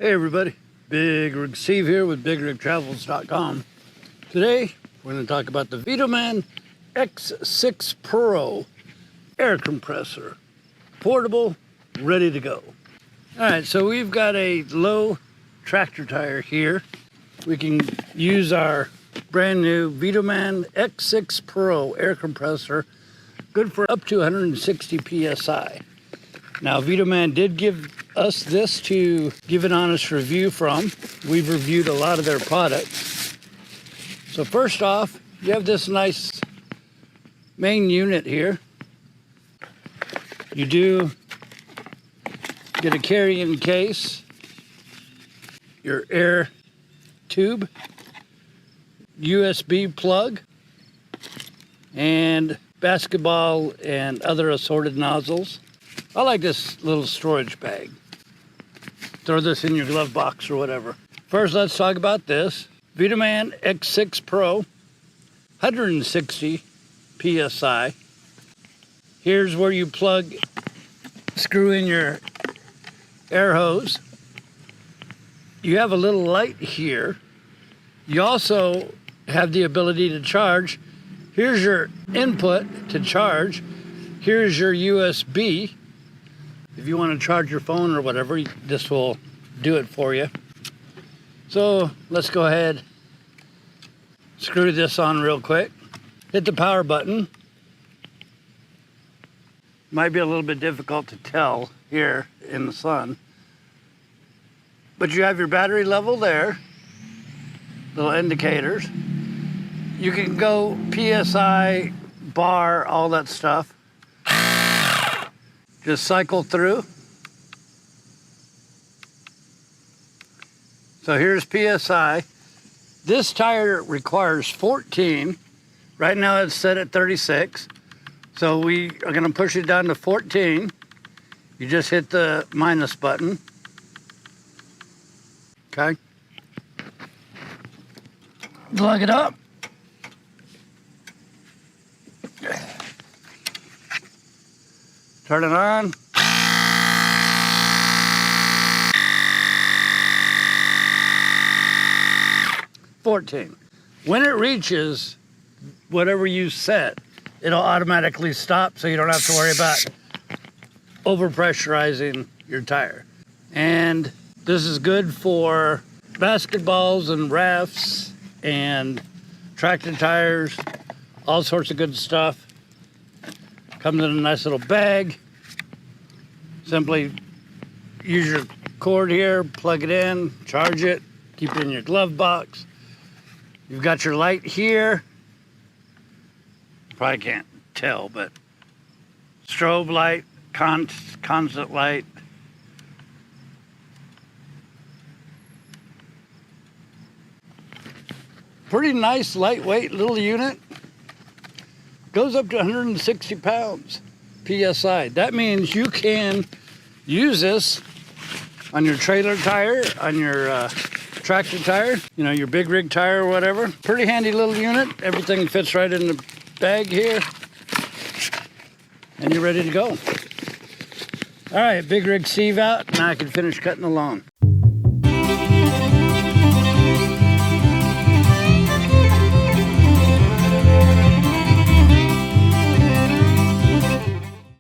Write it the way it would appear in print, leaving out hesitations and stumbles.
Hey everybody, BigRigSteve here with BigRigTravels.com. Today we're going to talk about the VTOMAN X6 Pro air compressor. Portable, ready to go. Alright, so we've got a low tractor tire here. We can use our brand new VTOMAN X6 Pro air compressor, good for up to 160 psi. Now VTOMAN did give us this to give an honest review from. We've reviewed a lot of their products. So first off, you have this nice main unit here. You do get a carrying case, your air tube, USB plug, and basketball and other assorted nozzles. I like this little storage bag. Throw this in your glove box or whatever. First, let's talk about this. VTOMAN X6 Pro, 160 psi. Here's where you screw in your air hose. You have a little light here. You also have the ability to charge. Here's your input to charge. Here's your USB. If you want to charge your phone or whatever, this will do it for you. So let's go ahead, screw this on real quick. Hit the power button. Might be a little bit difficult to tell here in the sun. But you have your battery level there, little indicators. You can go PSI, bar, all that stuff. Just cycle through. So here's PSI. This tire requires 14. Right now it's set at 36. So we are going to push it down to 14. You just hit the minus button. Okay. Plug it up. Turn it on. $14. When it reaches whatever you set, it'll automatically stop, so you don't have to worry about overpressurizing your tire. And this is good for basketballs and rafts and tractor tires, all sorts of good stuff. Comes in a nice little bag. Simply use your cord here, plug it in, charge it, keep it in your glove box. You've got your light here. Probably can't tell, but strobe light, constant light. Pretty nice, lightweight little unit. Goes up to 160 pounds PSI. That means you can use this on your trailer tire, on your tractor tire, you know, your big rig tire or whatever. Pretty handy little unit. Everything fits right in the bag here. And you're ready to go. All right, BigRigSteve out. Now I can finish cutting the lawn.